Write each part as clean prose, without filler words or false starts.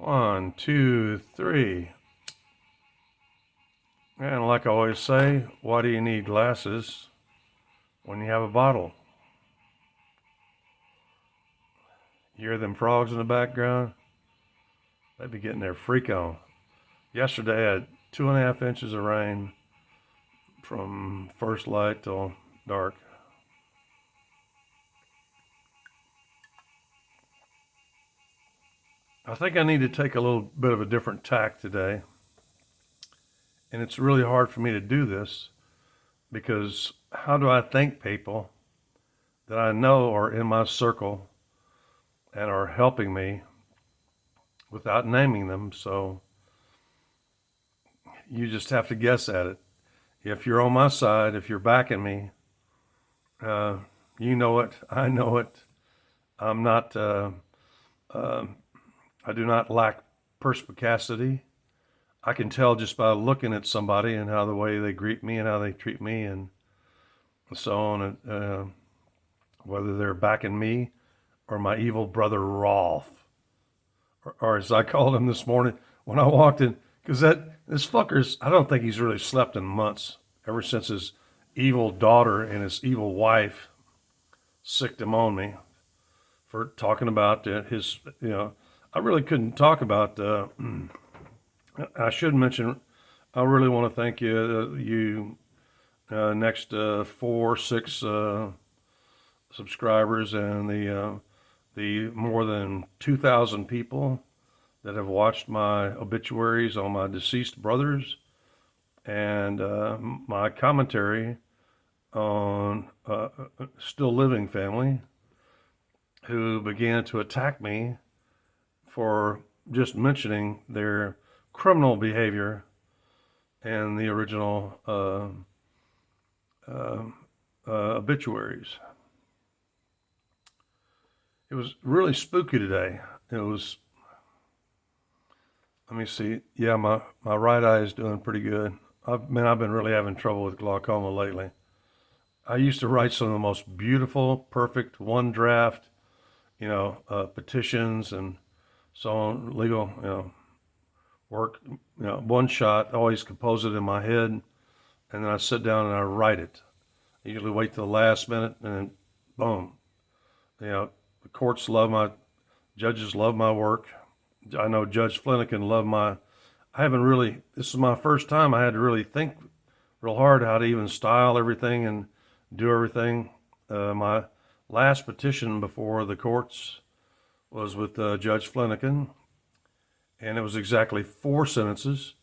One, two, three. And like I always say, why do you need glasses when you have a bottle? You hear them frogs in the background? They'd be getting their freak on. Yesterday I had 2.5 inches of rain from first light till dark. I think I need to take a little bit of a different tack today. And it's really hard for me to do this because how do I thank people that I know are in my circle and are helping me without naming them? So you just have to guess at it. If you're on my side, if you're backing me, you know it, I know it. I'm not, I do not lack perspicacity. I can tell just by looking at somebody and how the way they greet me and how they treat me and so on, whether they're backing me or my evil brother Rolf, or as I called him this morning when I walked in, because this fucker's, I don't think he's really slept in months ever since his evil daughter and his evil wife sicked him on me for talking about his, I really couldn't talk about, I should mention, I really want to thank you, next 4, 6 subscribers and the more than 2,000 people that have watched my obituaries on my deceased brothers and my commentary on still living family who began to attack me for just mentioning their criminal behavior in the original obituaries. It was really spooky today. It was, let me see. Yeah, my right eye is doing pretty good. I've been really having trouble with glaucoma lately. I used to write some of the most beautiful, perfect one draft, petitions and so on, legal, work, one shot, always compose it in my head, and then I sit down and I write it. I usually wait till the last minute and then boom. The courts judges love my work. I know Judge Flanagan loved this is my first time I had to really think real hard how to even style everything and do everything. My last petition before the courts was with Judge Flanagan, and it was exactly 4 sentences.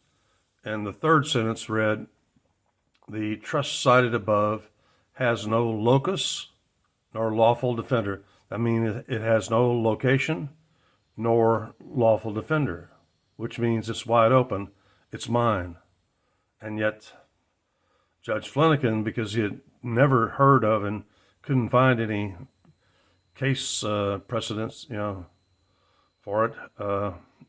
And the third sentence read, "The trust cited above has no locus nor lawful defender." I mean, it has no location nor lawful defender, which means it's wide open. It's mine. And yet, Judge Flanagan, because he had never heard of and couldn't find any case precedents, for it,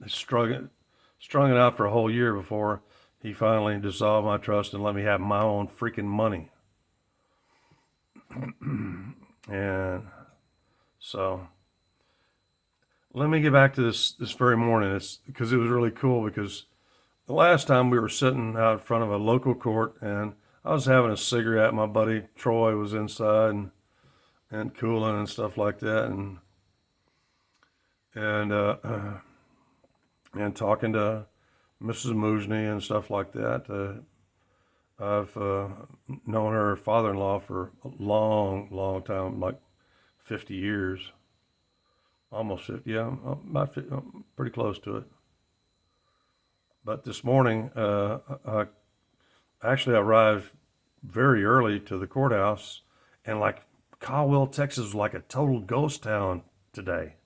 strung it out for a whole year before he finally dissolved my trust and let me have my own freaking money. And so let me get back to this very morning. It's because it was really cool, because the last time we were sitting out in front of a local court and I was having a cigarette. My buddy Troy was inside and cooling and stuff like that, and talking to Mrs. Mujni and stuff like that. I've known her father-in-law for a long, long time, like 50 years, almost 50. Yeah, about 50, pretty close to it. But this morning, I actually arrived very early to the courthouse, and like Caldwell, Texas was like a total ghost town today.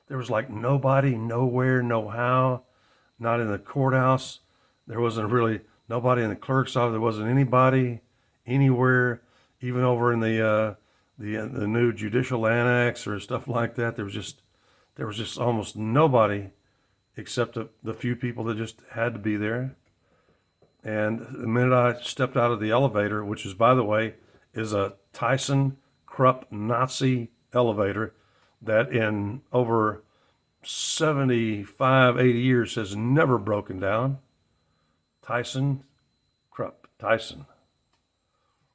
There was like nobody, nowhere, no how, not in the courthouse. There wasn't really nobody in the clerk's office. There wasn't anybody anywhere, even over in the new judicial annex or stuff like that. There was just almost nobody except the few people that just had to be there. And the minute I stepped out of the elevator, which is, by the way, is a Tyson Krupp Nazi elevator that in over 75, 80 years has never broken down. Tyson Krupp, Tyson.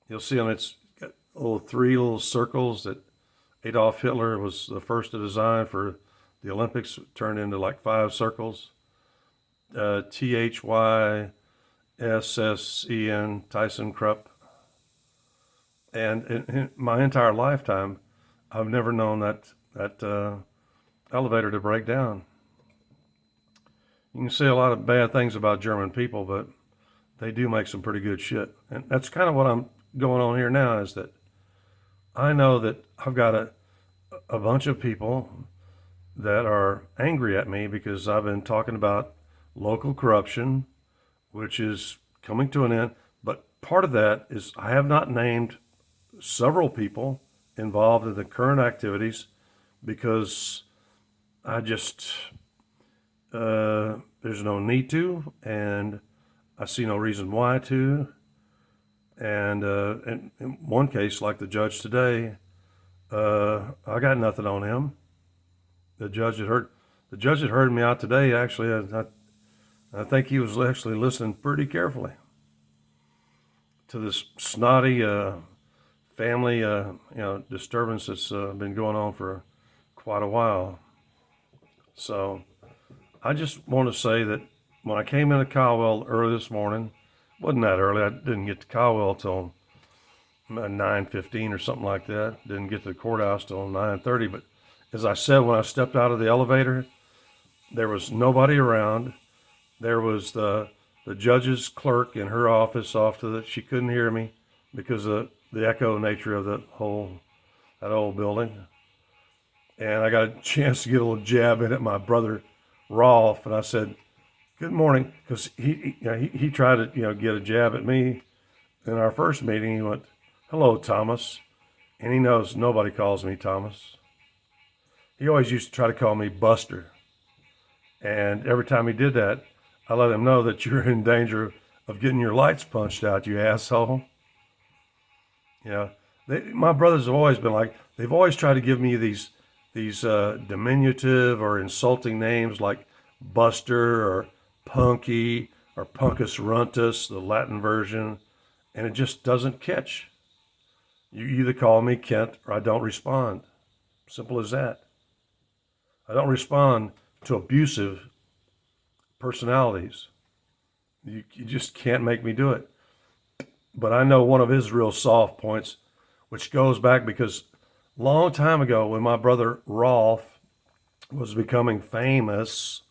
You'll see on its got three little circles that Adolf Hitler was the first to design for the Olympics, turned into like 5 circles. THYSSEN, Tyson Krupp. And in my entire lifetime, I've never known that elevator to break down. You can say a lot of bad things about German people, but they do make some pretty good shit. And that's kind of what I'm going on here now, is that I know that I've got a bunch of people that are angry at me because I've been talking about local corruption, which is coming to an end. But part of that is I have not named several people involved in the current activities because I just, there's no need to, and I see no reason why to. And in one case, like the judge today, I got nothing on him. The judge that heard me out today, actually, I think he was actually listening pretty carefully to this snotty family, disturbance that's been going on for quite a while. So I just want to say that when I came into Caldwell early this morning, wasn't that early. I didn't get to Caldwell till 9:15 or something like that. Didn't get to the courthouse till 9:30. But as I said, when I stepped out of the elevator, there was nobody around. There was the judge's clerk in her office off to she couldn't hear me because of the echo nature of that old building. And I got a chance to get a little jab in at my brother Rolf, and I said, "Good morning," because he tried to get a jab at me in our first meeting. He went, "Hello, Thomas," and he knows nobody calls me Thomas. He always used to try to call me Buster, and every time he did that, I let him know that you're in danger of getting your lights punched out, you asshole. My brothers have always been like, they've always tried to give me these diminutive or insulting names like Buster or Punky or Puncus Runtus, the Latin version, and it just doesn't catch. You either call me Kent or I don't respond. Simple as that. I don't respond to abusive personalities. You just can't make me do it. But I know one of his real soft points, which goes back because long time ago when my brother Rolf was becoming famous,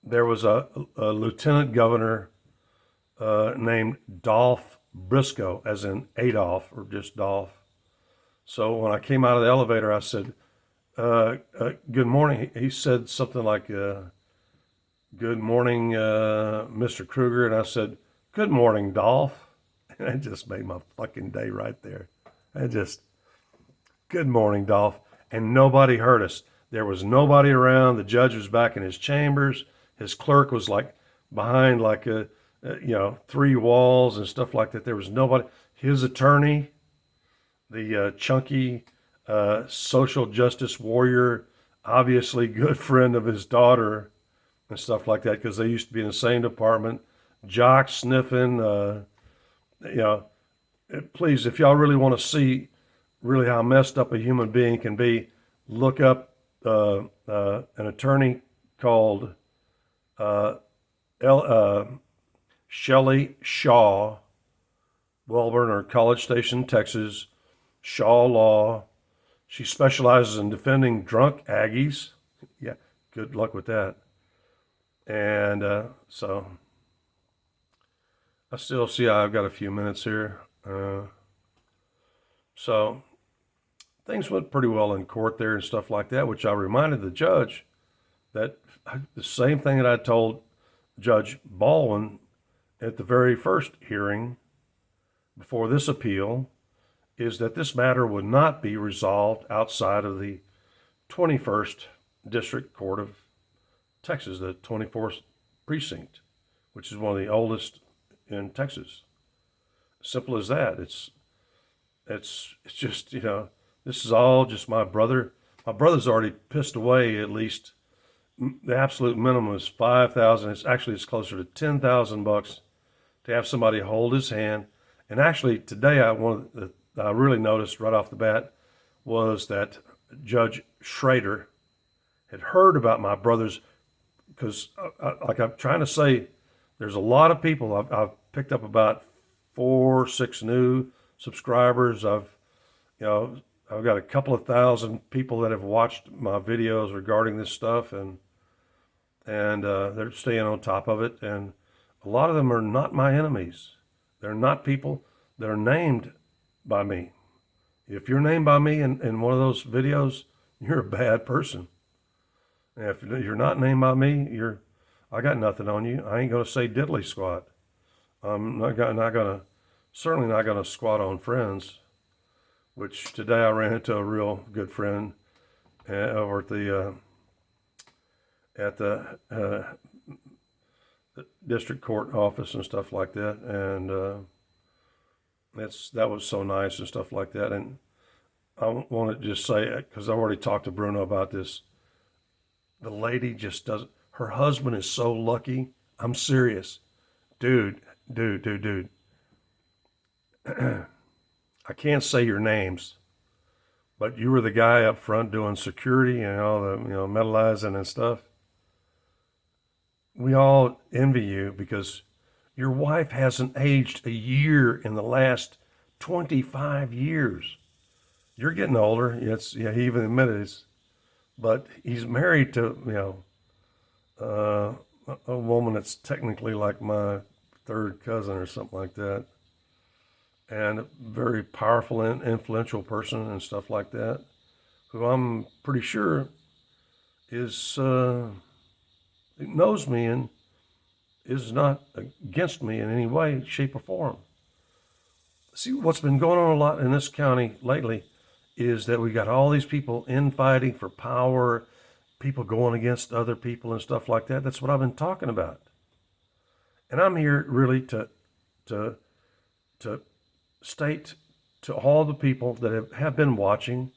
there was a lieutenant governor named Dolph Briscoe, as in Adolf or just Dolph. So when I came out of the elevator, I said, "Good morning." He said something like, "Good morning, Mr. Kruger," and I said, "Good morning, Dolph." And it just made my fucking day right there. Good morning, Dolph. And nobody heard us. There was nobody around. The judge was back in his chambers. His clerk was like behind 3 walls and stuff like that. There was nobody. His attorney, the chunky social justice warrior, obviously good friend of his daughter and stuff like that, because they used to be in the same department, jock sniffing, please, if y'all really want to see really how messed up a human being can be, look up an attorney called Shelley Shaw, Welborn or College Station, Texas, Shaw Law. She specializes in defending drunk Aggies. Yeah, good luck with that. And so I still see I've got a few minutes here. So things went pretty well in court there and stuff like that, which I reminded the judge that the same thing that I told Judge Baldwin at the very first hearing before this appeal, is that this matter would not be resolved outside of the 21st District Court of Texas, the 24th Precinct, which is one of the oldest in Texas. Simple as that. It's just, this is all just my brother. My brother's already pissed away at least the absolute minimum is 5,000. It's closer to $10,000 to have somebody hold his hand. And actually, today I really noticed right off the bat was that Judge Schrader had heard about my brothers, because like I'm trying to say, there's a lot of people. I've picked up about 4, 6 new subscribers. I've got a couple of thousand people that have watched my videos regarding this stuff, and they're staying on top of it. And a lot of them are not my enemies. They're not people that are named by me. If you're named by me in one of those videos, you're a bad person. And if you're not named by me, I got nothing on you. I ain't gonna say diddly squat. I'm certainly not gonna squat on friends. Which today I ran into a real good friend over at the district court office and stuff like that, and that was so nice and stuff like that. And I want to just say it because I already talked to Bruno about this. The lady just doesn't. Her husband is so lucky. I'm serious, dude. I can't say your names, but you were the guy up front doing security and all the metallizing and stuff. We all envy you because your wife hasn't aged a year in the last 25 years. You're getting older. He even admitted it. But he's married to a woman that's technically like my third cousin or something like that, and a very powerful and influential person and stuff like that, who I'm pretty sure knows me and is not against me in any way, shape, or form. See, what's been going on a lot in this county lately is that we got all these people infighting for power, people going against other people and stuff like that. That's what I've been talking about. And I'm here really to state to all the people that have been watching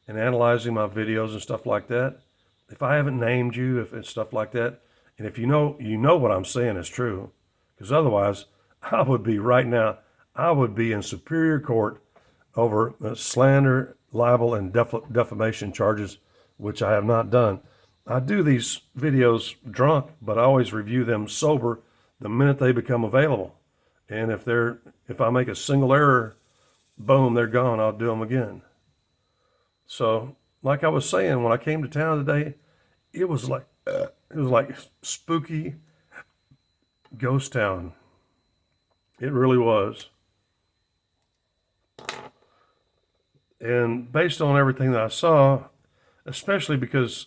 and analyzing my videos and stuff like that, if I haven't named you, if it's stuff like that, and if you know what I'm saying is true, because otherwise I would be right now, I would be in Superior Court over slander, libel, and defamation charges, which I have not done. I do these videos drunk, but I always review them sober the minute they become available. And if I make a single error, boom, they're gone. I'll do them again. So, like I was saying, when I came to town today, it was like spooky ghost town. It really was. And based on everything that I saw, especially because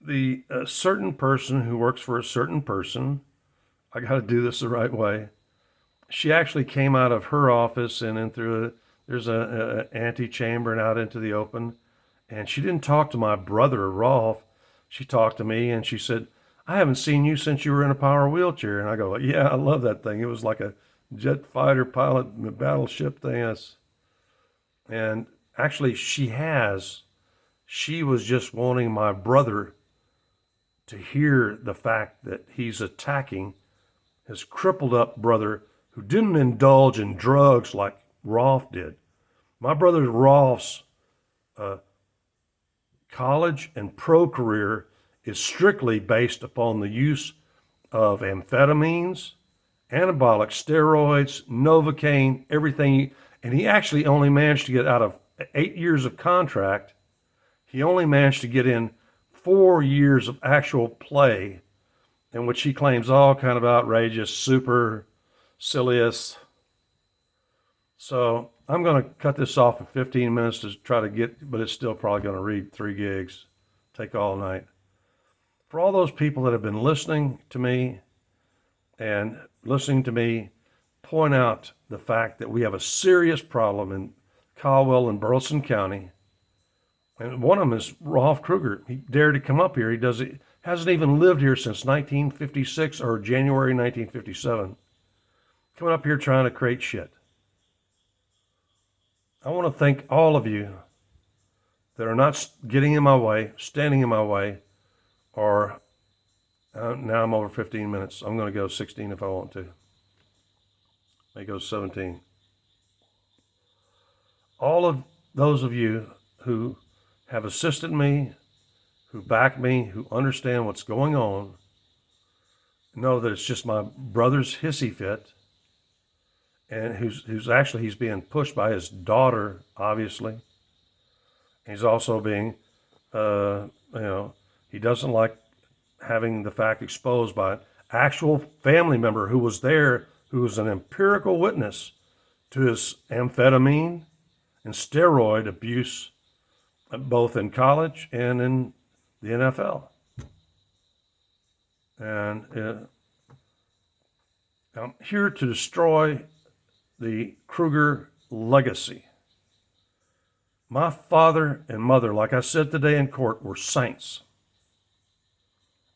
the certain person who works for a certain person, I got to do this the right way. She actually came out of her office and in through there's a antechamber and out into the open. And she didn't talk to my brother, Rolf. She talked to me and she said, I haven't seen you since you were in a power wheelchair. And I go, yeah, I love that thing. It was like a jet fighter pilot battleship thing. And actually she was just wanting my brother to hear the fact that he's attacking his crippled up brother who didn't indulge in drugs like Rolf did. My brother Rolf's college and pro career is strictly based upon the use of amphetamines, anabolic steroids, Novocaine, everything. And he actually only managed to get out of 8 years of contract, he only managed to get in 4 years of actual play, in which he claims all kind of outrageous, supercilious. So I'm going to cut this off in 15 minutes to try to get, but it's still probably going to read 3 gigs, take all night. For all those people that have been listening to me point out the fact that we have a serious problem in Caldwell and Burleson County. And one of them is Rolf Kruger. He dared to come up here. He hasn't even lived here since 1956 or January 1957. Coming up here trying to create shit. I want to thank all of you that are not getting in my way, standing in my way, are, now I'm over 15 minutes. I'm going to go 16 if I want to. May go 17. All of those of you who have assisted me, who back me, who understand what's going on, know that it's just my brother's hissy fit, and he's being pushed by his daughter, obviously. He's also being, he doesn't like having the fact exposed by an actual family member who was there, who was an empirical witness to his amphetamine and steroid abuse, both in college and in the NFL. And I'm here to destroy the Kruger legacy. My father and mother, like I said today in court, were saints.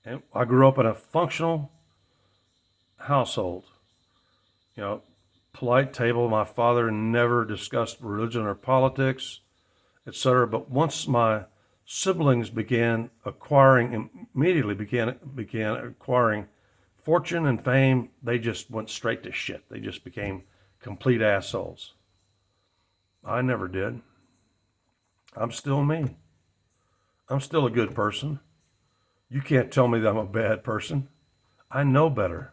And I grew up in a functional household. Polite table. My father never discussed religion or politics, etc. But once my siblings began acquiring fortune and fame, they just went straight to shit. They just became complete assholes. I never did. I'm still me. I'm still a good person. You can't tell me that I'm a bad person. I know better.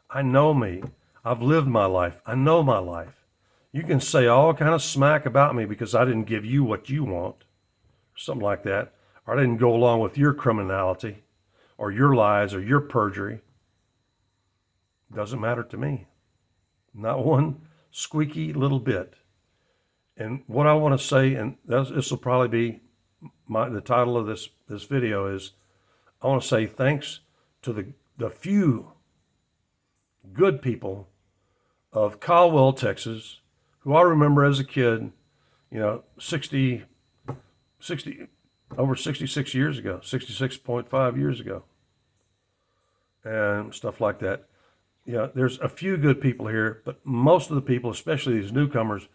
I know me. I've lived my life. I know my life. You can say all kind of smack about me because I didn't give you what you want, something like that, or I didn't go along with your criminality or your lies or your perjury. Doesn't matter to me. Not one squeaky little bit. And what I want to say, and this will probably be the title of this video, is I want to say thanks to the few good people of Caldwell, Texas, who I remember as a kid, over 66 years ago, 66.5 years ago, and stuff like that. There's a few good people here, but most of the people, especially these newcomers,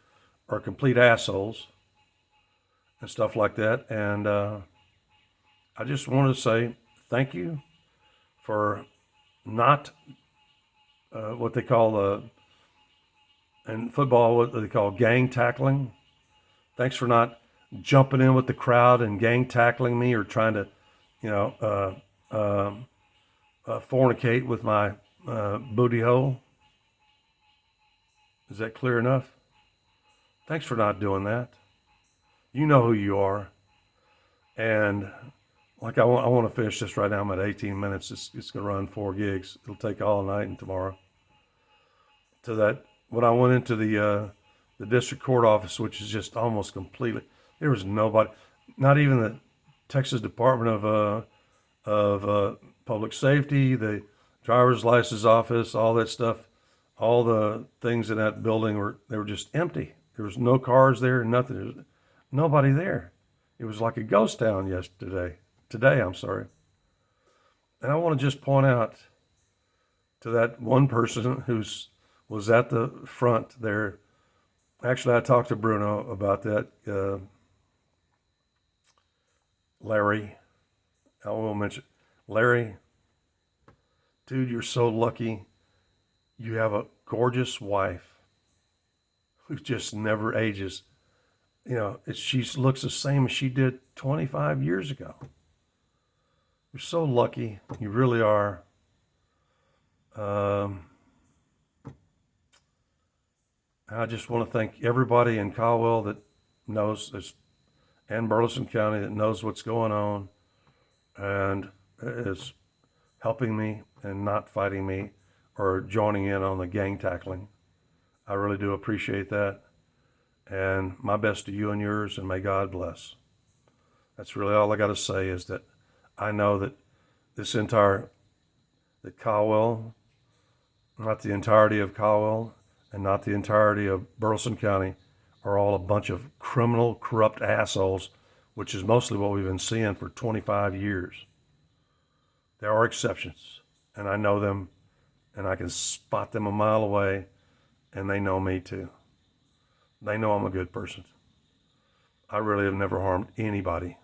are complete assholes and stuff like that. And I just wanted to say thank you for not what they call in football, what they call gang tackling. Thanks for not jumping in with the crowd and gang tackling me or trying to, fornicate with my booty hole. Is that clear enough? Thanks for not doing that. You know who you are. And like I want to finish this right now. I'm at 18 minutes. It's going to run 4 gigs. It'll take all night and tomorrow. To that, when I went into the district court office, which is just almost completely, there was nobody, not even the Texas Department of Public Safety, the driver's license office, all that stuff, all the things in that building were just empty. There was no cars there, nothing. There was nobody there. It was like a ghost town today, I'm sorry. And I want to just point out to that one person was at the front there. Actually, I talked to Bruno about that. Larry, I will mention, Larry, dude, you're so lucky. You have a gorgeous wife who just never ages. She looks the same as she did 25 years ago. You're so lucky. You really are. I just want to thank everybody in Caldwell that knows this, and Burleson County that knows what's going on and is helping me and not fighting me or joining in on the gang tackling. I really do appreciate that. And my best to you and yours, and may God bless. That's really all I got to say, is that I know that that Caldwell, not the entirety of Caldwell, and not the entirety of Burleson County, are all a bunch of criminal, corrupt assholes, which is mostly what we've been seeing for 25 years. There are exceptions, and I know them, and I can spot them a mile away, and they know me too. They know I'm a good person. I really have never harmed anybody.